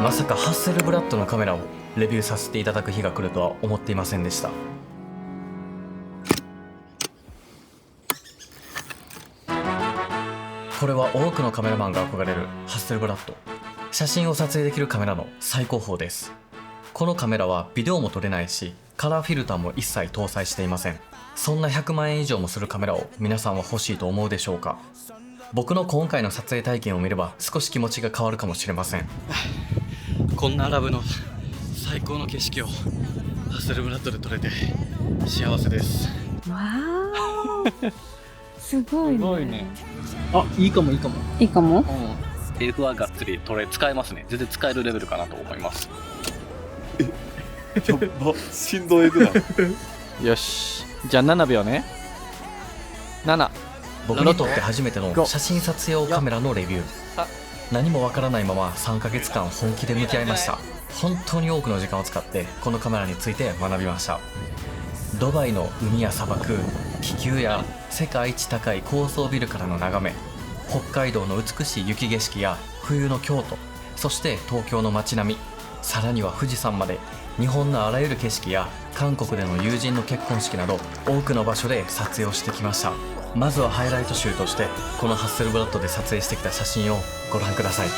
まさかハッセルブラッドのカメラをレビューさせていただく日が来るとは思っていませんでした。これは多くのカメラマンが憧れるハッセルブラッド。写真を撮影できるカメラの最高峰です。このカメラはビデオも撮れないし、カラーフィルターも一切搭載していません。そんな100万円以上もするカメラを皆さんは欲しいと思うでしょうか。僕の今回の撮影体験を見れば少し気持ちが変わるかもしれません。こんなアラブの最高の景色をハッセルブラッドで撮れて幸せです。わーすごいね。すごいね。あ、いいかもいいかも。いいかも。AF はがっつり使えますね。全然使えるレベルかなと思います。やっば、振動エグだ。よし。じゃあ7秒ね。7。僕にとって初めての写真撮影用カメラのレビュー。何もわからないまま3ヶ月間本気で向き合いました。本当に多くの時間を使ってこのカメラについて学びました。ドバイの海や砂漠、気球や世界一高い高層ビルからの眺め、北海道の美しい雪景色や冬の京都、そして東京の街並み、さらには富士山まで、日本のあらゆる景色や韓国での友人の結婚式など多くの場所で撮影をしてきました。まずはハイライト集としてこのハッセルブラッドで撮影してきた写真をご覧ください。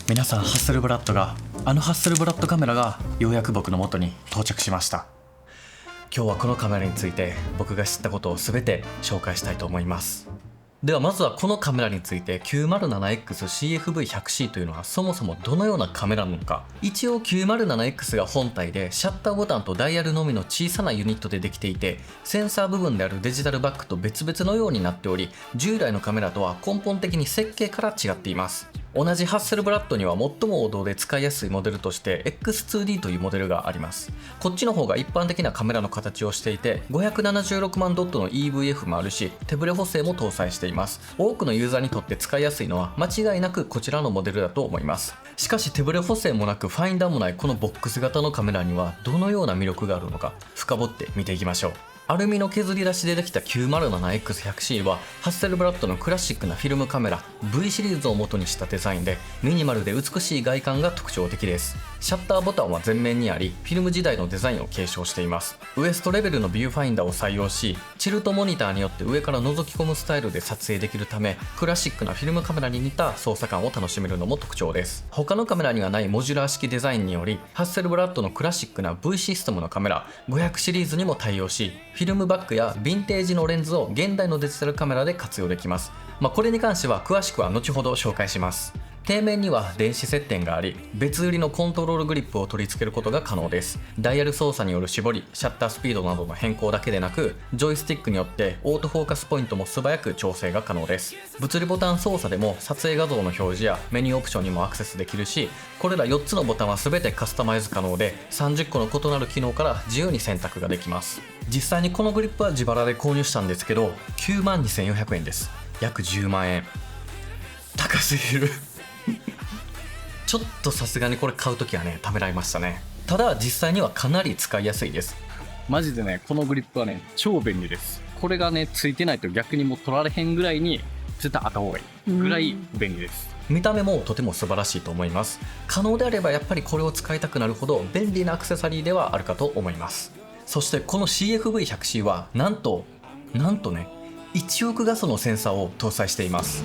皆さん、ハッセルブラッドがハッセルブラッドカメラがようやく僕の元に到着しました。今日はこのカメラについて僕が知ったことを全て紹介したいと思います。ではまずはこのカメラについて 907XCFV100C というのはそもそもどのようなカメラなのか。一応 907X が本体でシャッターボタンとダイヤルのみの小さなユニットでできていて、センサー部分であるデジタルバックと別々のようになっており、従来のカメラとは根本的に設計から違っています。同じハッセルブラッドには最も王道で使いやすいモデルとして X2D というモデルがあります。こっちの方が一般的なカメラの形をしていて、576万ドットの EVF もあるし、手ブレ補正も搭載しています。多くのユーザーにとって使いやすいのは間違いなくこちらのモデルだと思います。しかし手ブレ補正もなくファインダーもないこのボックス型のカメラにはどのような魅力があるのか深掘って見ていきましょう。アルミの削り出しでできた 907X100C はハッセルブラッドのクラシックなフィルムカメラ V シリーズを元にしたデザインで、ミニマルで美しい外観が特徴的です。シャッターボタンは前面にあり、フィルム時代のデザインを継承しています。ウエストレベルのビューファインダーを採用し、チルトモニターによって上から覗き込むスタイルで撮影できるため、クラシックなフィルムカメラに似た操作感を楽しめるのも特徴です。他のカメラにはないモジュラー式デザインにより、ハッセルブラッドのクラシックな V システムのカメラ500シリーズにも対応し、フィルムバッグやヴィンテージのレンズを現代のデジタルカメラで活用できます。これに関しては詳しくは後ほど紹介します。底面には電子接点があり、別売りのコントロールグリップを取り付けることが可能です。ダイヤル操作による絞り、シャッタースピードなどの変更だけでなく、ジョイスティックによってオートフォーカスポイントも素早く調整が可能です。物理ボタン操作でも撮影画像の表示やメニューオプションにもアクセスできるし、これら4つのボタンは全てカスタマイズ可能で、30個の異なる機能から自由に選択ができます。実際にこのグリップは自腹で購入したんですけど、92,400円です。約10万円。高すぎるちょっとさすがにこれ買うときはね、ためらいましたね。ただ実際にはかなり使いやすいです。マジでね、このグリップはね、超便利です。これがね、ついてないと逆にもう取られへんぐらいに絶対あった方がいいぐらい便利です。見た目もとても素晴らしいと思います。可能であればやっぱりこれを使いたくなるほど便利なアクセサリーではあるかと思います。そしてこの CFV100C はなんとね、1億画素のセンサーを搭載しています。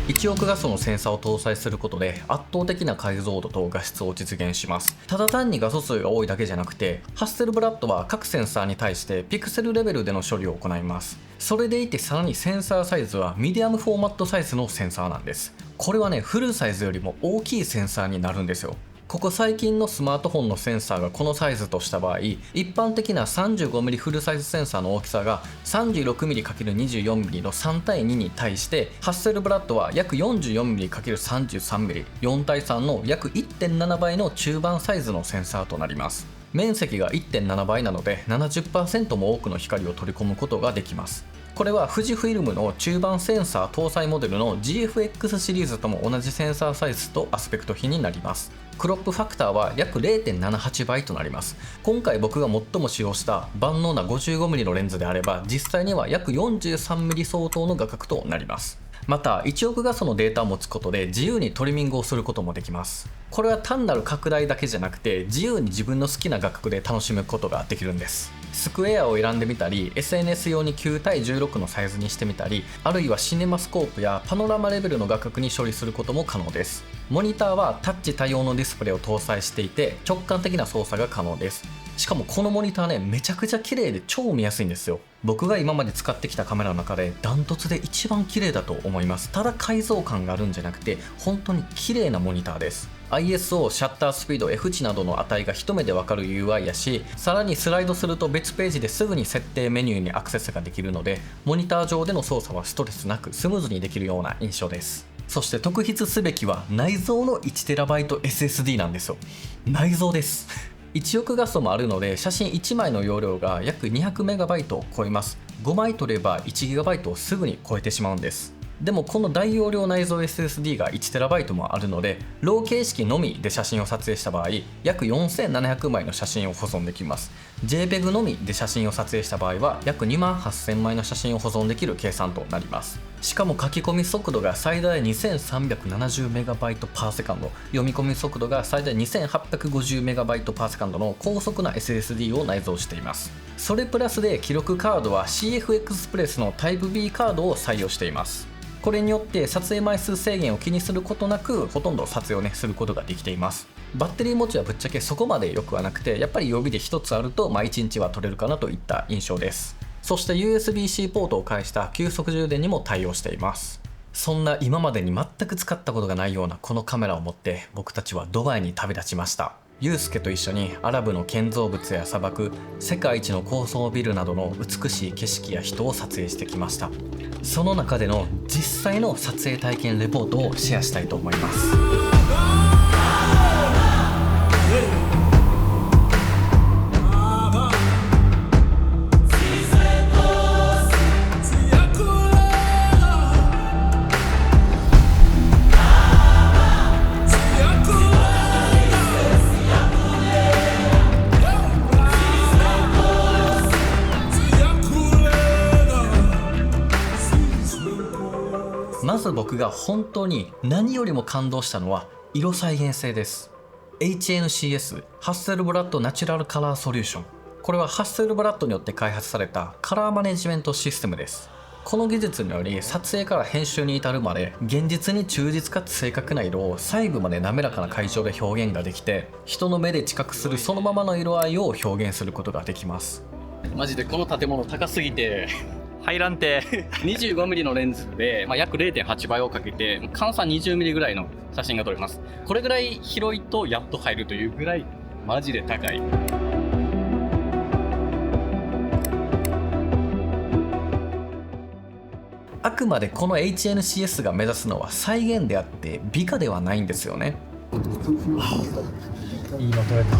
1 1億画素のセンサーを搭載することで圧倒的な解像度と画質を実現します。ただ単に画素数が多いだけじゃなくて、ハッセルブラッドは各センサーに対してピクセルレベルでの処理を行います。それでいてさらにセンサーサイズはミディアムフォーマットサイズのセンサーなんです。これはね、フルサイズよりも大きいセンサーになるんですよ。ここ最近のスマートフォンのセンサーがこのサイズとした場合、一般的な 35mm フルサイズセンサーの大きさが 36mm×24mm の3対2に対して、ハッセルブラッドは約 44mm×33mm 4対3の約 1.7 倍の中盤サイズのセンサーとなります。面積が 1.7 倍なので 70% も多くの光を取り込むことができます。これは富士フイルムの中盤センサー搭載モデルの GFX シリーズとも同じセンサーサイズとアスペクト比になります。クロップファクターは約 0.78 倍となります。今回僕が最も使用した万能な 55mm のレンズであれば、実際には約 43mm 相当の画角となります。また1億画素のデータを持つことで自由にトリミングをすることもできます。これは単なる拡大だけじゃなくて、自由に自分の好きな画角で楽しむことができるんです。スクエアを選んでみたり、 SNS 用に9対16のサイズにしてみたり、あるいはシネマスコープやパノラマレベルの画角に処理することも可能です。モニターはタッチ多用のディスプレイを搭載していて、直感的な操作が可能です。しかもこのモニターね、めちゃくちゃ綺麗で超見やすいんですよ。僕が今まで使ってきたカメラの中でダントツで一番綺麗だと思います。ただ解像感があるんじゃなくて、本当に綺麗なモニターです。ISO、シャッタースピード、F 値などの値が一目でわかる UI やし、さらにスライドすると別ページですぐに設定メニューにアクセスができるので、モニター上での操作はストレスなくスムーズにできるような印象です。そして特筆すべきは内蔵の 1TB SSD なんですよ。内蔵です1億画素もあるので、写真1枚の容量が約 200MB を超えます。5枚取れば 1GB をすぐに超えてしまうんです。でもこの大容量内蔵 SSD が 1TB もあるので、ロー形式のみで写真を撮影した場合、約4700枚の写真を保存できます。 JPEG のみで写真を撮影した場合は約28000枚の写真を保存できる計算となります。しかも書き込み速度が最大 2370MB/s、 読み込み速度が最大 2850MB/s の高速な SSD を内蔵しています。それプラスで記録カードは CF エクスプレスの Type B カードを採用しています。これによって撮影枚数制限を気にすることなく、ほとんど撮影をすることができています。バッテリー持ちはぶっちゃけそこまで良くはなくて、やっぱり予備で1つあると1日は取れるかなといった印象です。そして USB-C ポートを介した急速充電にも対応しています。そんな今までに全く使ったことがないようなこのカメラを持って、僕たちはドバイに旅立ちました。ユウスケと一緒にアラブの建造物や砂漠、世界一の高層ビルなどの美しい景色や人を撮影してきました。その中での実際の撮影体験レポートをシェアしたいと思います。まず僕が本当に何よりも感動したのは色再現性です。 HNCS ハッセルブラッドナチュラルカラーソリューション、これはハッセルブラッドによって開発されたカラーマネジメントシステムです。この技術により撮影から編集に至るまで現実に忠実かつ正確な色を細部まで滑らかな階調で表現ができて、人の目で知覚するそのままの色合いを表現することができます。マジでこの建物高すぎて入らんて25mm のレンズで、約 0.8 倍をかけて換算 20mm ぐらいの写真が撮れます。これぐらい広いとやっと入るというぐらいマジで高い。あくまでこの HNCS が目指すのは再現であって美化ではないんですよね。いいの撮れた。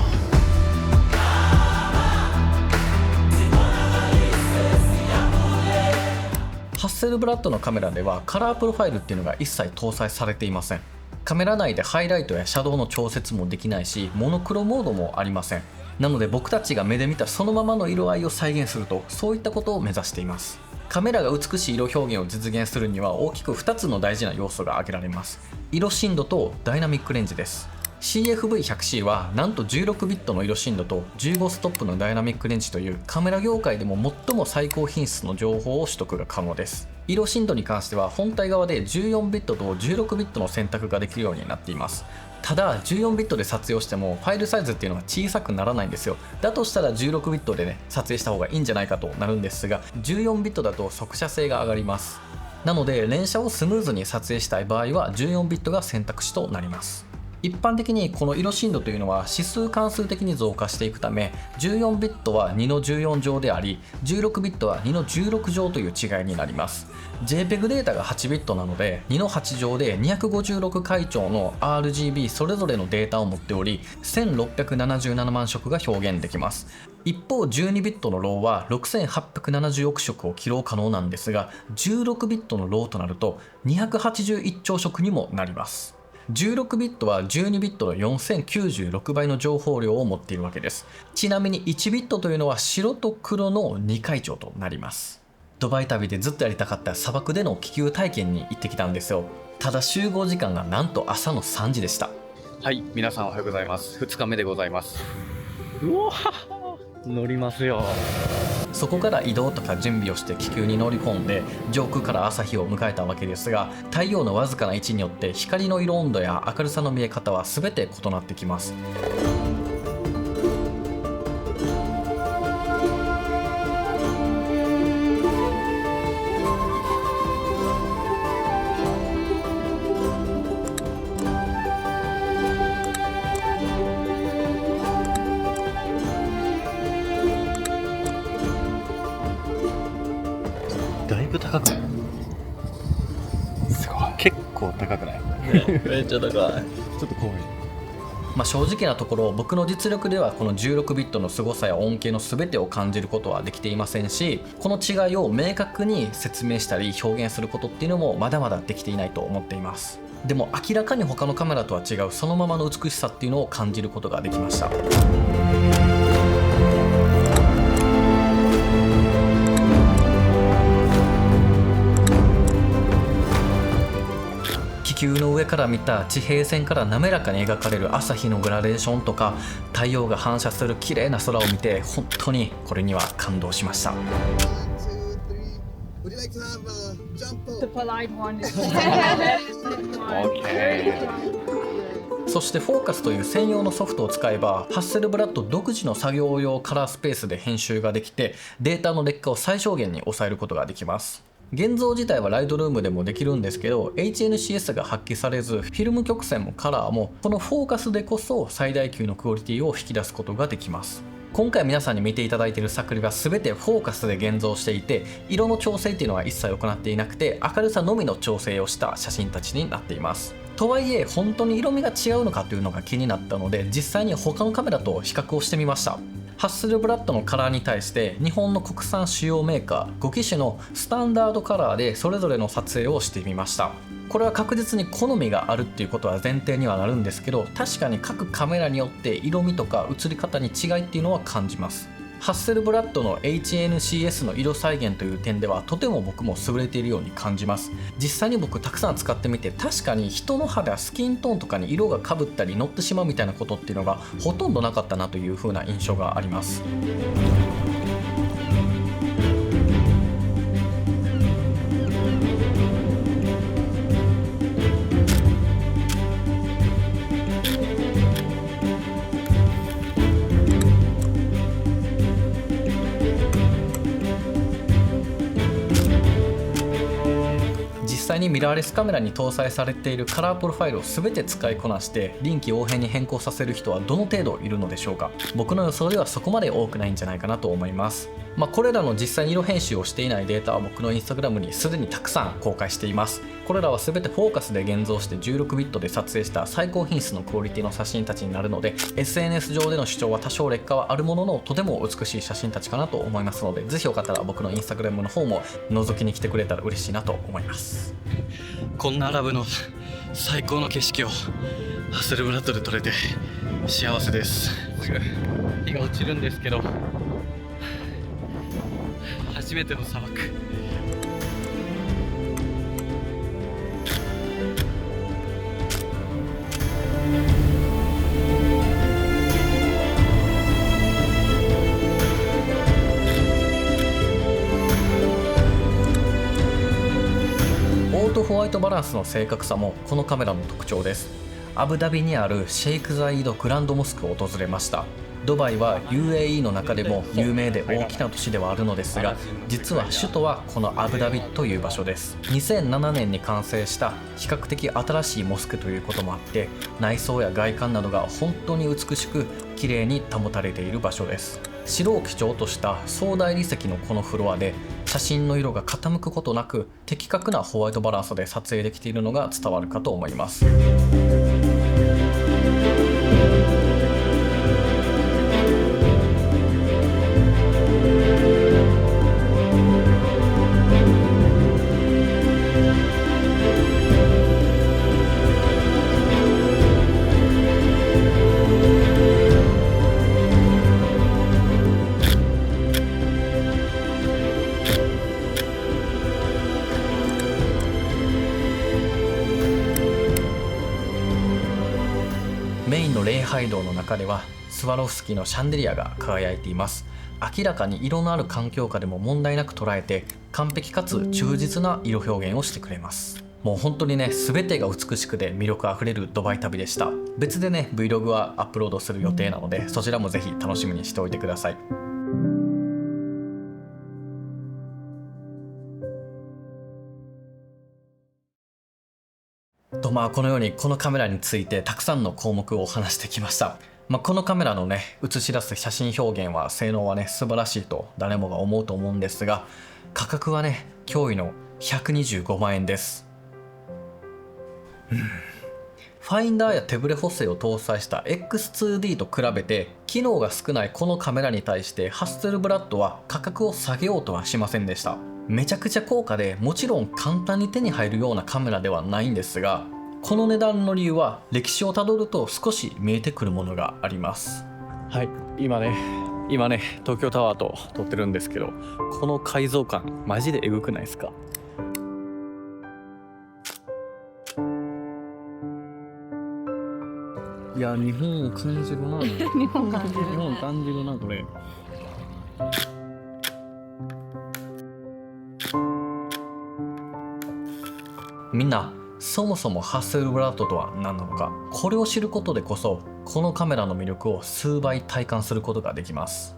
ハッセルブラッドのカメラではカラープロファイルっていうのが一切搭載されていません。カメラ内でハイライトやシャドウの調節もできないし、モノクロモードもありません。なので僕たちが目で見たそのままの色合いを再現すると、そういったことを目指しています。カメラが美しい色表現を実現するには大きく2つの大事な要素が挙げられます。色深度とダイナミックレンジです。CFV100C はなんと16ビットの色深度と15ストップのダイナミックレンジというカメラ業界でも最も最高品質の情報を取得が可能です。色深度に関しては本体側で14ビットと16ビットの選択ができるようになっています。ただ14ビットで撮影をしてもファイルサイズっていうのは小さくならないんですよ。だとしたら16ビットでね撮影した方がいいんじゃないかとなるんですが、14ビットだと速射性が上がります。なので連写をスムーズに撮影したい場合は14ビットが選択肢となります。一般的にこの色深度というのは指数関数的に増加していくため、14ビットは2の14乗であり16ビットは2の16乗という違いになります。 JPEG データが8ビットなので2の8乗で256回兆の RGB それぞれのデータを持っており1677万色が表現できます。一方12ビットのローは6870億色を起動可能なんですが、16ビットのローとなると281兆色にもなります。16ビットは12ビットの4096倍の情報量を持っているわけです。ちなみに1ビットというのは白と黒の2回兆となります。ドバイ旅でずっとやりたかった砂漠での気球体験に行ってきたんですよ。ただ集合時間がなんと朝の3時でした。はい、皆さんおはようございます。2日目でございます。うわ乗りますよ。そこから移動とか準備をして気球に乗り込んで上空から朝日を迎えたわけですが、太陽のわずかな位置によって光の色温度や明るさの見え方は全て異なってきます。だいぶ高くない？すごい。結構高くない？めっちゃ高い。ちょっと怖い。正直なところ僕の実力ではこの16ビットの凄さや恩恵の全てを感じることはできていませんし、この違いを明確に説明したり表現することっていうのもまだまだできていないと思っています。でも明らかに他のカメラとは違うそのままの美しさっていうのを感じることができました。気球の上から見た地平線から滑らかに描かれる朝日のグラデーションとか太陽が反射する綺麗な空を見て本当にこれには感動しました。The polite one. そしてフォーカスという専用のソフトを使えばハッセルブラッド独自の作業用カラースペースで編集ができてデータの劣化を最小限に抑えることができます。現像自体はライトルームでもできるんですけど HNCS が発揮されずフィルム曲線もカラーもこのフォーカスでこそ最大級のクオリティを引き出すことができます。今回皆さんに見ていただいている作品は全てフォーカスで現像していて色の調整っていうのは一切行っていなくて明るさのみの調整をした写真たちになっています。とはいえ本当に色味が違うのかというのが気になったので実際に他のカメラと比較をしてみました。ハッセルブラッドのカラーに対して日本の国産主要メーカー5機種のスタンダードカラーでそれぞれの撮影をしてみました。これは確実に好みがあるっていうことは前提にはなるんですけど確かに各カメラによって色味とか映り方に違いっていうのは感じます。ハッセルブラッドの HNCS の色再現という点ではとても僕も優れているように感じます。実際に僕たくさん使ってみて確かに人の肌スキントーンとかに色がかぶったり乗ってしまうみたいなことっていうのがほとんどなかったなという風な印象があります。実際にミラーレスカメラに搭載されているカラープロファイルを全て使いこなして臨機応変に変更させる人はどの程度いるのでしょうか。僕の予想ではそこまで多くないんじゃないかなと思います。これらの実際に色編集をしていないデータは僕のインスタグラムにすでにたくさん公開しています。これらは全てフォーカスで現像して16ビットで撮影した最高品質のクオリティの写真たちになるので SNS 上での主張は多少劣化はあるもののとても美しい写真たちかなと思いますのでぜひよかったら僕のインスタグラムの方も覗きに来てくれたら嬉しいなと思います。こんなアラブの最高の景色をハッセルブラッドで撮れて幸せです。日が落ちるんですけど初めての砂漠。イトバランスの正確さもこのカメラの特徴です。アブダビにあるシェイクザイードグランドモスクを訪れました。ドバイは UAE の中でも有名で大きな都市ではあるのですが、実は首都はこのアブダビという場所です。2007年に完成した比較的新しいモスクということもあって、内装や外観などが本当に美しく綺麗に保たれている場所です。白を基調とした壮大理石のこのフロアで、写真の色が傾くことなく的確なホワイトバランスで撮影できているのが伝わるかと思います。メインの礼拝堂の中ではスワロフスキーのシャンデリアが輝いています。明らかに色のある環境下でも問題なく捉えて、完璧かつ忠実な色表現をしてくれます。もう本当にね、全てが美しくて魅力あふれるドバイ旅でした。別でね Vlog はアップロードする予定なので、そちらもぜひ楽しみにしておいてください。このようにこのカメラについてたくさんの項目を話してきました。このカメラのね映し出す写真表現は性能はね素晴らしいと誰もが思うと思うんですが、価格はね驚異の125万円です。ファインダーや手ブレ補正を搭載した X2D と比べて機能が少ないこのカメラに対して、ハッセルブラッドは価格を下げようとはしませんでした。めちゃくちゃ高価で、もちろん簡単に手に入るようなカメラではないんですが、この値段の理由は歴史をたどると少し見えてくるものがあります。はい、今ね東京タワーと撮ってるんですけど、この改造感マジでエグくないですか？いや、日本を感じるな。日本感じる。日本感じるな、これ。みんな、そもそもハッセルブラッドとは何なのか、これを知ることでこそこのカメラの魅力を数倍体感することができます。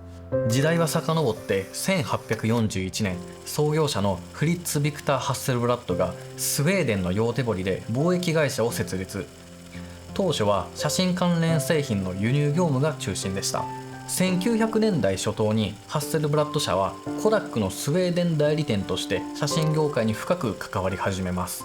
時代は遡って1841年、創業者のフリッツ・ビクター・ハッセルブラッドがスウェーデンのヨーテボリで貿易会社を設立。当初は写真関連製品の輸入業務が中心でした。1900年代初頭にハッセルブラッド社はコダックのスウェーデン代理店として写真業界に深く関わり始めます。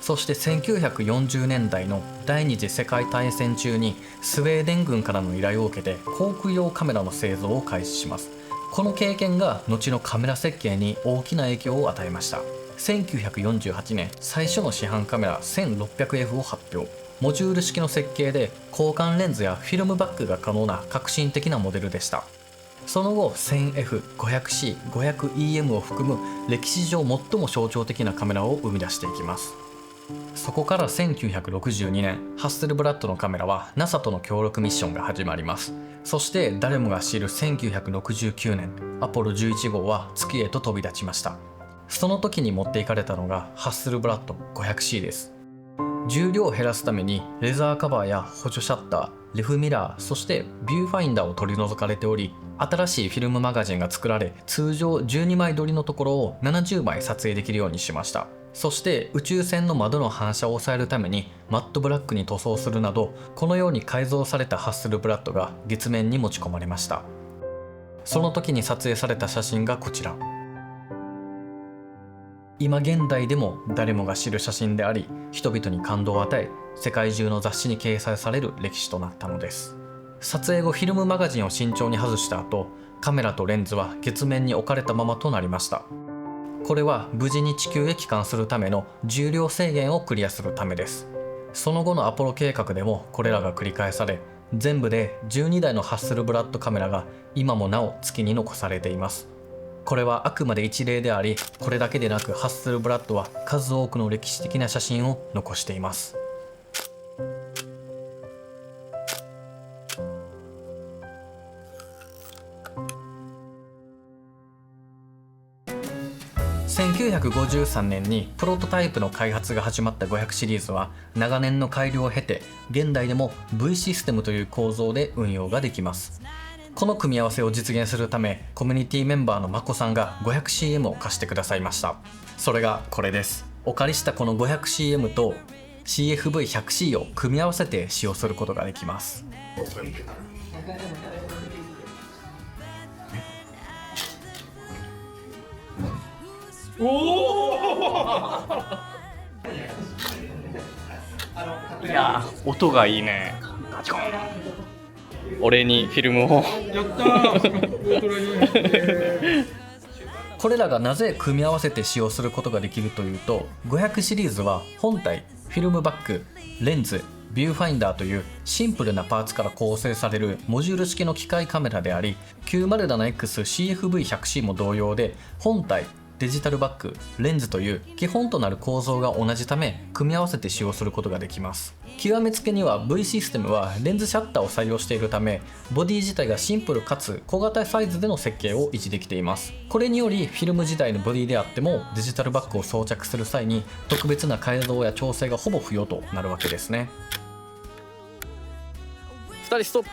そして1940年代の第二次世界大戦中にスウェーデン軍からの依頼を受けて航空用カメラの製造を開始します。この経験が後のカメラ設計に大きな影響を与えました。1948年、最初の市販カメラ 1600F を発表。モジュール式の設計で交換レンズやフィルムバックが可能な革新的なモデルでした。その後 1000F、500C、500EM を含む歴史上最も象徴的なカメラを生み出していきます。そこから1962年、ハッセルブラッドのカメラは NASA との協力ミッションが始まります。そして誰もが知る1969年、アポロ11号は月へと飛び立ちました。その時に持っていかれたのがハッセルブラッド 500C です。重量を減らすためにレザーカバーや補助シャッター、レフミラー、そしてビューファインダーを取り除かれており、新しいフィルムマガジンが作られ、通常12枚撮りのところを70枚撮影できるようにしました。そして宇宙船の窓の反射を抑えるためにマットブラックに塗装するなど、このように改造されたハッセルブラッドが月面に持ち込まれました。その時に撮影された写真がこちら。今現代でも誰もが知る写真であり、人々に感動を与え、世界中の雑誌に掲載される歴史となったのです。撮影後フィルムマガジンを慎重に外した後、カメラとレンズは月面に置かれたままとなりました。これは無事に地球へ帰還するための重量制限をクリアするためです。その後のアポロ計画でもこれらが繰り返され、全部で12台のハッセルブラッドカメラが今もなお月に残されています。これはあくまで一例であり、これだけでなくハッセルブラッドは数多くの歴史的な写真を残しています。1953年にプロトタイプの開発が始まった500シリーズは長年の改良を経て現代でも V システムという構造で運用ができます。この組み合わせを実現するためコミュニティメンバーのまこさんが 500cm を貸してくださいました。それがこれです。お借りしたこの 500cm と CFV100C を組み合わせて使用することができます。いやー、音がいいね。俺にフィルムを。これらがなぜ組み合わせて使用することができるというと、500シリーズは本体、フィルムバッグ、レンズ、ビューファインダーというシンプルなパーツから構成されるモジュール式の機械カメラであり、 907XCFV100C も同様で本体、デジタルバッグ、レンズという基本となる構造が同じため組み合わせて使用することができます。極めつけには V システムはレンズシャッターを採用しているためボディ自体がシンプルかつ小型サイズでの設計を維持できています。これによりフィルム時代のボディであってもデジタルバッグを装着する際に特別な改造や調整がほぼ不要となるわけですね。2人ストップ。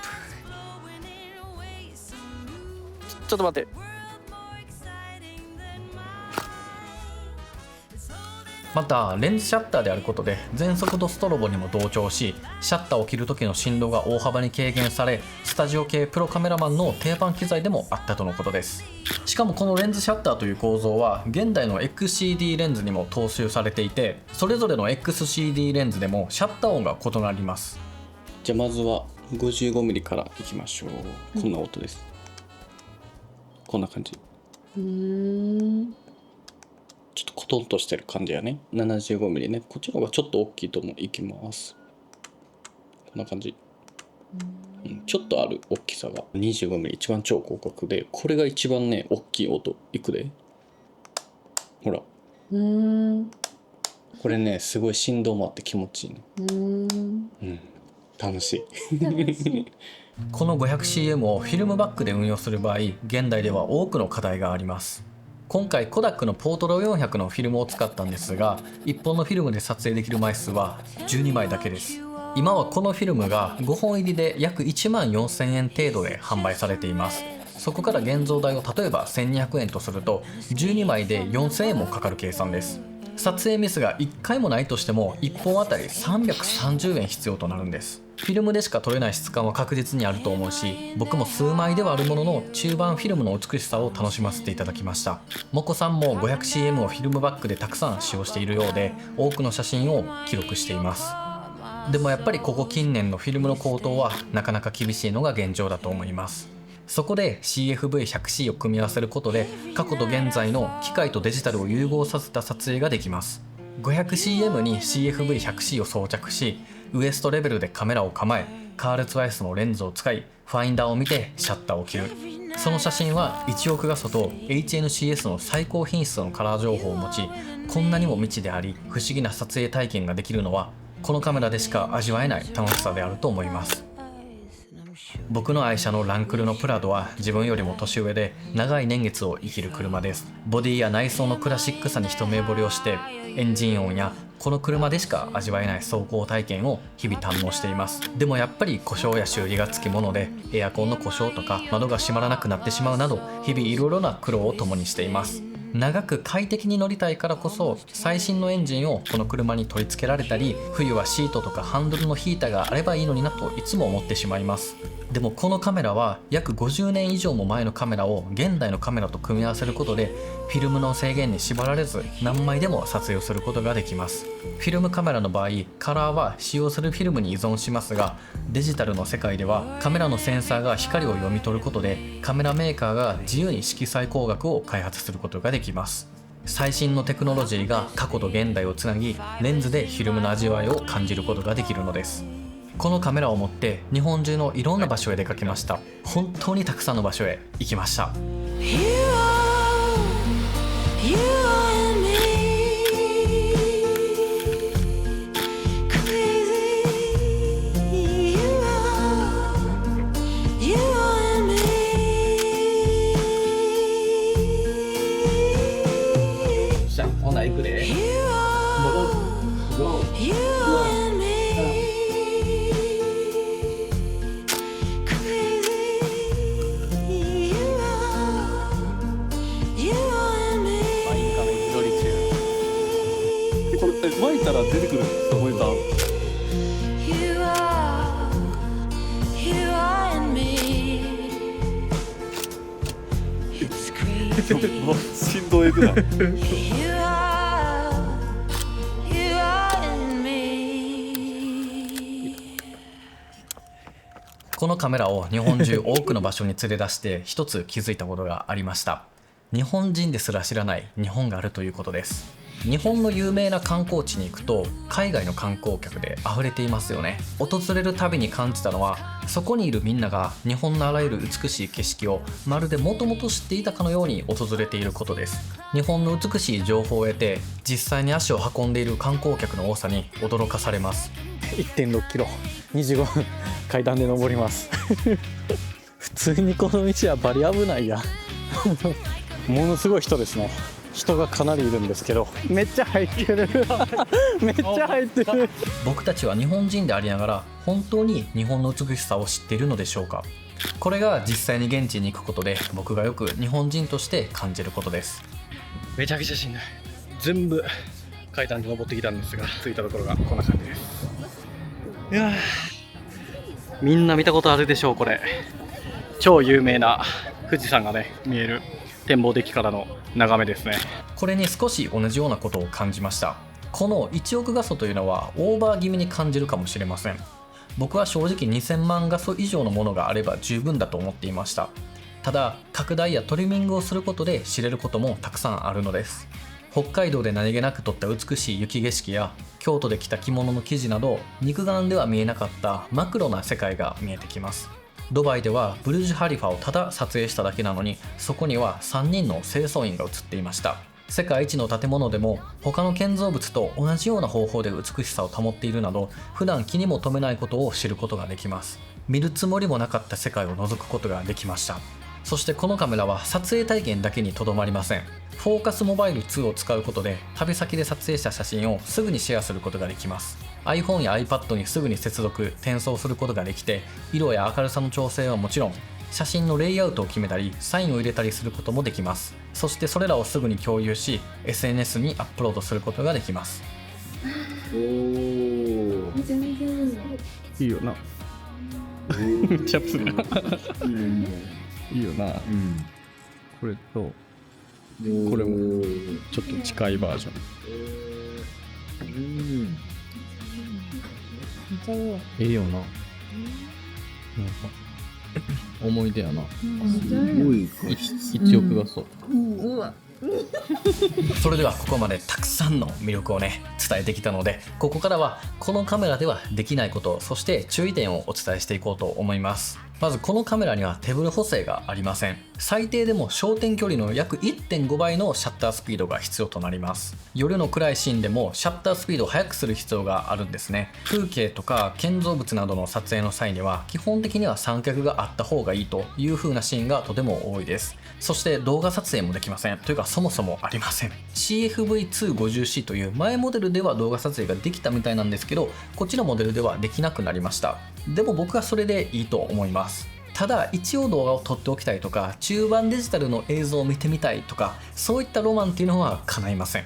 ちょっと待って。またレンズシャッターであることで全速度ストロボにも同調し、シャッターを切る時の振動が大幅に軽減され、スタジオ系プロカメラマンの定番機材でもあったとのことです。しかもこのレンズシャッターという構造は現代の XCD レンズにも踏襲されていて、それぞれの XCD レンズでもシャッター音が異なります。じゃあまずは 55mm からいきましょう。こんな音です。こんな感じ。ちょっとコトンとしてる感じやね。 75mm ね。こっちの方がちょっと大きいと思う。いきます。こんな感じ。ちょっとある大きさが 25mm 一番超広角で、これが一番ね大きい音いくで。ほら、これねすごい振動もあって気持ちいいね。楽しい。この 500cm をフィルムバッグで運用する場合、現代では多くの課題があります。今回コダックのポートロ400のフィルムを使ったんですが、1本のフィルムで撮影できる枚数は12枚だけです。今はこのフィルムが5本入りで約1万4000円程度で販売されています。そこから現像代を例えば1200円とすると12枚で4000円もかかる計算です。撮影ミスが1回もないとしても1本あたり330円必要となるんです。フィルムでしか撮れない質感は確実にあると思うし、僕も数枚ではあるものの中盤フィルムの美しさを楽しませていただきました。もこさんも 500cm をフィルムバッグでたくさん使用しているようで多くの写真を記録しています。でもやっぱりここ近年のフィルムの高騰はなかなか厳しいのが現状だと思います。そこで CFV100C を組み合わせることで過去と現在の機械とデジタルを融合させた撮影ができます。 500cm に CFV100C を装着し、ウエストレベルでカメラを構え、カールツワイスのレンズを使いファインダーを見てシャッターを切る。その写真は1億画素と HNCS の最高品質のカラー情報を持ち、こんなにも未知であり不思議な撮影体験ができるのはこのカメラでしか味わえない楽しさであると思います。僕の愛車のランクルのプラドは自分よりも年上で長い年月を生きる車です。ボディや内装のクラシックさに一目惚れをして、エンジン音やこの車でしか味わえない走行体験を日々堪能しています。でもやっぱり故障や修理がつきもので、エアコンの故障とか窓が閉まらなくなってしまうなど日々いろいろな苦労を共にしています。長く快適に乗りたいからこそ最新のエンジンをこの車に取り付けられたり、冬はシートとかハンドルのヒーターがあればいいのになといつも思ってしまいます。でもこのカメラは約50年以上も前のカメラを現代のカメラと組み合わせることでフィルムの制限に縛られず何枚でも撮影をすることができます。フィルムカメラの場合カラーは使用するフィルムに依存しますが、デジタルの世界ではカメラのセンサーが光を読み取ることでカメラメーカーが自由に色彩光学を開発することができます。最新のテクノロジーが過去と現代をつなぎ、レンズでフィルムの味わいを感じることができるのです。このカメラを持って日本中のいろんな場所へ出かけました。本当にたくさんの場所へ行きました。You and me, crazy. You and me. ワインから自撮り中。これ巻いたら出てくる思いた。You are and me. It's crazy. 振動えぐない。 You are and me. このカメラを日本中多くの場所に連れ出して一つ気づいたことがありました。日本人ですら知らない日本があるということです。日本の有名な観光地に行くと海外の観光客で溢れていますよね。訪れるたびに感じたのは、そこにいるみんなが日本のあらゆる美しい景色をまるでもともと知っていたかのように訪れていることです。日本の美しい情報を得て実際に足を運んでいる観光客の多さに驚かされます。 1.6 キロ25分階段で登ります普通にこの道はバリ危ないやものすごい人ですね。人がかなりいるんですけど、めっちゃ入ってるめっちゃ入ってる。僕たちは日本人でありながら本当に日本の美しさを知っているのでしょうか。これが実際に現地に行くことで僕がよく日本人として感じることです。めちゃくちゃしんどい。全部階段で登ってきたんですが、着いたところがこんな感じです。いやー、みんな見たことあるでしょう。これ超有名な富士山がね見える展望デッキからの眺めですね。これに少し同じようなことを感じました。この1億画素というのはオーバー気味に感じるかもしれません。僕は正直2000万画素以上のものがあれば十分だと思っていました。ただ拡大やトリミングをすることで知れることもたくさんあるのです。北海道で何気なく撮った美しい雪景色や京都で着た着物の生地など肉眼では見えなかったマクロな世界が見えてきます。ドバイではブルジュ・ハリファをただ撮影しただけなのに、そこには3人の清掃員が写っていました。世界一の建物でも他の建造物と同じような方法で美しさを保っているなど、普段気にも留めないことを知ることができます。見るつもりもなかった世界を覗くことができました。そしてこのカメラは撮影体験だけにとどまりません。フォーカスモバイル2を使うことで旅先で撮影した写真をすぐにシェアすることができます。 iPhone や iPad にすぐに接続転送することができて、色や明るさの調整はもちろん、写真のレイアウトを決めたりサインを入れたりすることもできます。そしてそれらをすぐに共有し SNS にアップロードすることができます。いいよな。めっちゃプルいいよな、これとこれもちょっと近いバージョン。ええよな。なんか思い出やな。1億画素。それではここまでたくさんの魅力をね伝えてきたので、ここからはこのカメラではできないこと、そして注意点をお伝えしていこうと思います。まずこのカメラには手ブレ補正がありません。最低でも焦点距離の約 1.5 倍のシャッタースピードが必要となります。夜の暗いシーンでもシャッタースピードを速くする必要があるんですね。風景とか建造物などの撮影の際には基本的には三脚があった方がいいという風なシーンがとても多いです。そして動画撮影もできません。というかそもそもありません。 CFV250C という前モデルでは動画撮影ができたみたいなんですけど、こっちのモデルではできなくなりました。でも僕はそれでいいと思います。ただ一応動画を撮っておきたいとか、中盤デジタルの映像を見てみたいとか、そういったロマンっていうのは叶いません。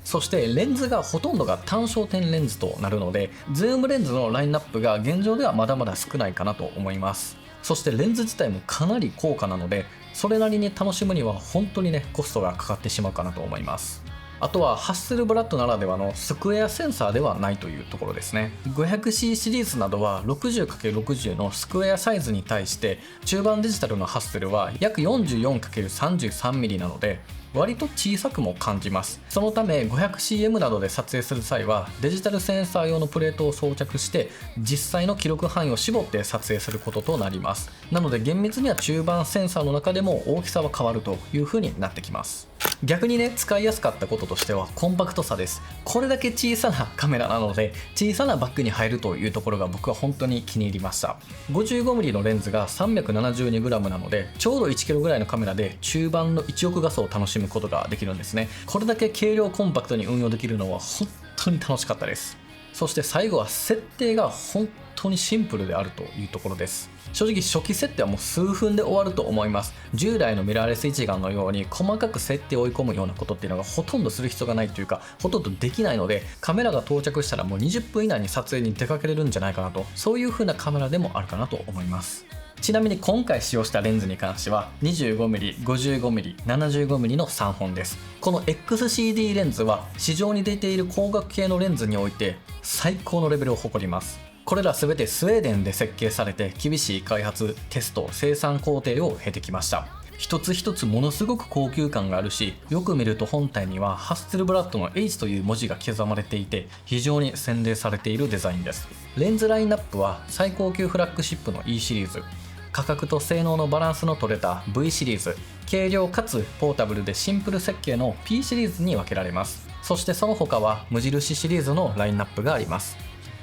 そしてレンズがほとんどが単焦点レンズとなるので、ズームレンズのラインナップが現状ではまだまだ少ないかなと思います。そしてレンズ自体もかなり高価なので、それなりに楽しむには本当にねコストがかかってしまうかなと思います。あとはハッセルブラッドならではのスクエアセンサーではないというところですね。 500C シリーズなどは 60×60 のスクエアサイズに対して中盤デジタルのハッセルは約 44×33mm なので割と小さくも感じます。そのため 500cm などで撮影する際はデジタルセンサー用のプレートを装着して実際の記録範囲を絞って撮影することとなります。なので厳密には中盤センサーの中でも大きさは変わるという風になってきます。逆にね使いやすかったこととしてはコンパクトさです。これだけ小さなカメラなので小さなバッグに入るというところが僕は本当に気に入りました。 55mm のレンズが 372g なのでちょうど 1kg ぐらいのカメラで中盤の1億画素を楽しむことができるんですね。これだけ軽量コンパクトに運用できるのは本当に楽しかったです。そして最後は設定が本当にシンプルであるというところです。正直初期設定はもう数分で終わると思います。従来のミラーレス一眼のように細かく設定を追い込むようなことっていうのがほとんどする必要がないというか、ほとんどできないので、カメラが到着したらもう20分以内に撮影に出かけれるんじゃないかなと、そういう風なカメラでもあるかなと思います。ちなみに今回使用したレンズに関しては 25mm、55mm、75mm の3本です。この XCD レンズは市場に出ている光学系のレンズにおいて最高のレベルを誇ります。これら全てスウェーデンで設計されて厳しい開発、テスト、生産工程を経てきました。一つ一つものすごく高級感があるし、よく見ると本体にはハッセルブラッドの H という文字が刻まれていて、非常に洗練されているデザインです。レンズラインナップは最高級フラッグシップの E シリーズ、価格と性能のバランスの取れた V シリーズ、軽量かつポータブルでシンプル設計の P シリーズに分けられます。そしてその他は無印シリーズのラインナップがあります。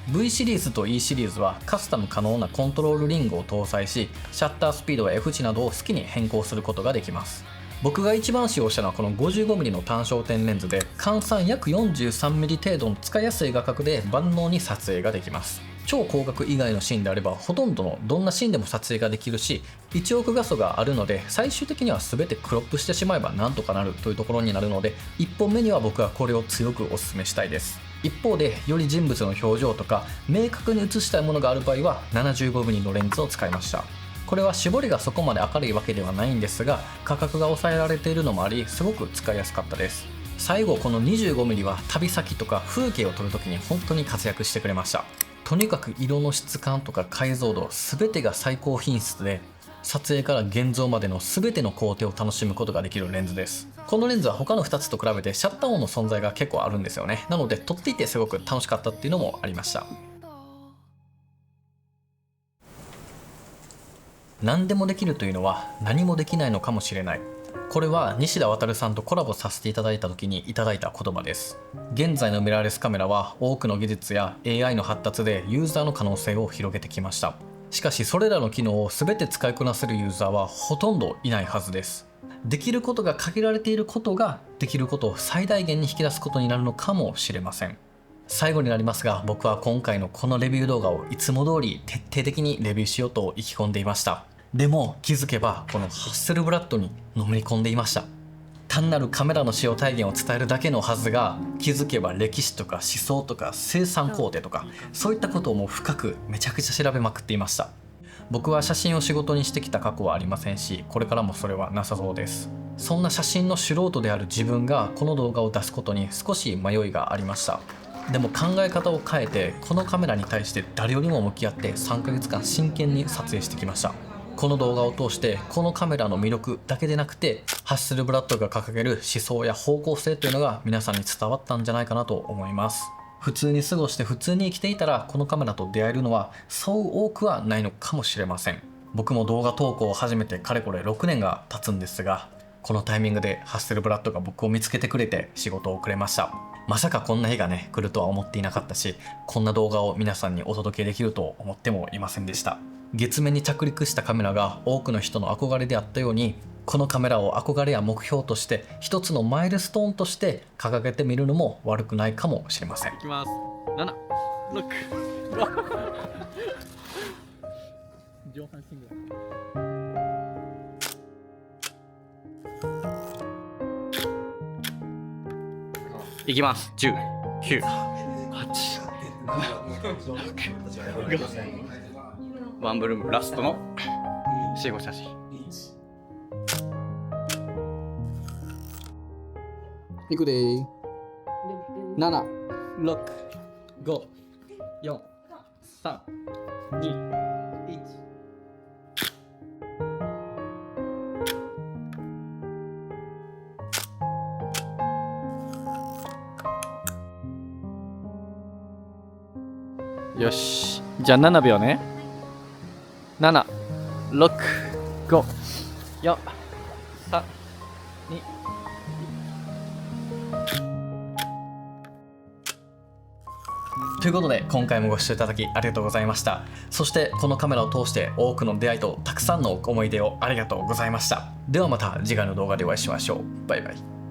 V シリーズと E シリーズはカスタム可能なコントロールリングを搭載し、シャッタースピードや F 値などを好きに変更することができます。僕が一番使用したのはこの 55mm の単焦点レンズで、換算約 43mm 程度の使いやすい画角で万能に撮影ができます。超広角以外のシーンであればほとんどのどんなシーンでも撮影ができるし、1億画素があるので最終的には全てクロップしてしまえばなんとかなるというところになるので、1本目には僕はこれを強くお勧めしたいです。一方でより人物の表情とか明確に映したいものがある場合は 75mm のレンズを使いました。これは絞りがそこまで明るいわけではないんですが、価格が抑えられているのもありすごく使いやすかったです。最後この 25mm は旅先とか風景を撮るときに本当に活躍してくれました。とにかく色の質感とか解像度全てが最高品質で、撮影から現像までの全ての工程を楽しむことができるレンズです。このレンズは他の2つと比べてシャッター音の存在が結構あるんですよね。なので撮っていてすごく楽しかったっていうのもありました。何でもできるというのは何もできないのかもしれない。これは西田航さんとコラボさせていただいた時にいただいた言葉です。現在のミラーレスカメラは多くの技術や AI の発達でユーザーの可能性を広げてきました。しかしそれらの機能を全て使いこなせるユーザーはほとんどいないはずです。できることが限られていることができることを最大限に引き出すことになるのかもしれません。最後になりますが、僕は今回のこのレビュー動画をいつも通り徹底的にレビューしようと意気込んでいました。でも気づけばこのハッセルブラッドにのめり込んでいました。単なるカメラの使用体現を伝えるだけのはずが、気づけば歴史とか思想とか生産工程とかそういったことをもう深くめちゃくちゃ調べまくっていました。僕は写真を仕事にしてきた過去はありませんし、これからもそれはなさそうです。そんな写真の素人である自分がこの動画を出すことに少し迷いがありました。でも考え方を変えてこのカメラに対して誰よりも向き合って3ヶ月間真剣に撮影してきました。この動画を通してこのカメラの魅力だけでなくて、ハッセルブラッドが掲げる思想や方向性というのが皆さんに伝わったんじゃないかなと思います。普通に過ごして普通に生きていたらこのカメラと出会えるのはそう多くはないのかもしれません。僕も動画投稿を始めてかれこれ6年が経つんですが、このタイミングでハッセルブラッドが僕を見つけてくれて仕事をくれました。まさかこんな日がね来るとは思っていなかったし、こんな動画を皆さんにお届けできると思ってもいませんでした。月面に着陸したカメラが多くの人の憧れであったように、このカメラを憧れや目標として一つのマイルストーンとして掲げてみるのも悪くないかもしれません。いきます。7、6、上半身ぐらい。いきます。10、9、8、7、ワンブルームラストの集合写真。いくでー。7、6、5、4、3、2、1。よし。じゃあ7秒ね。7、6、5、4、3、2。ということで今回もご視聴いただきありがとうございました。そしてこのカメラを通して多くの出会いとたくさんの思い出をありがとうございました。ではまた次回の動画でお会いしましょう。バイバイ。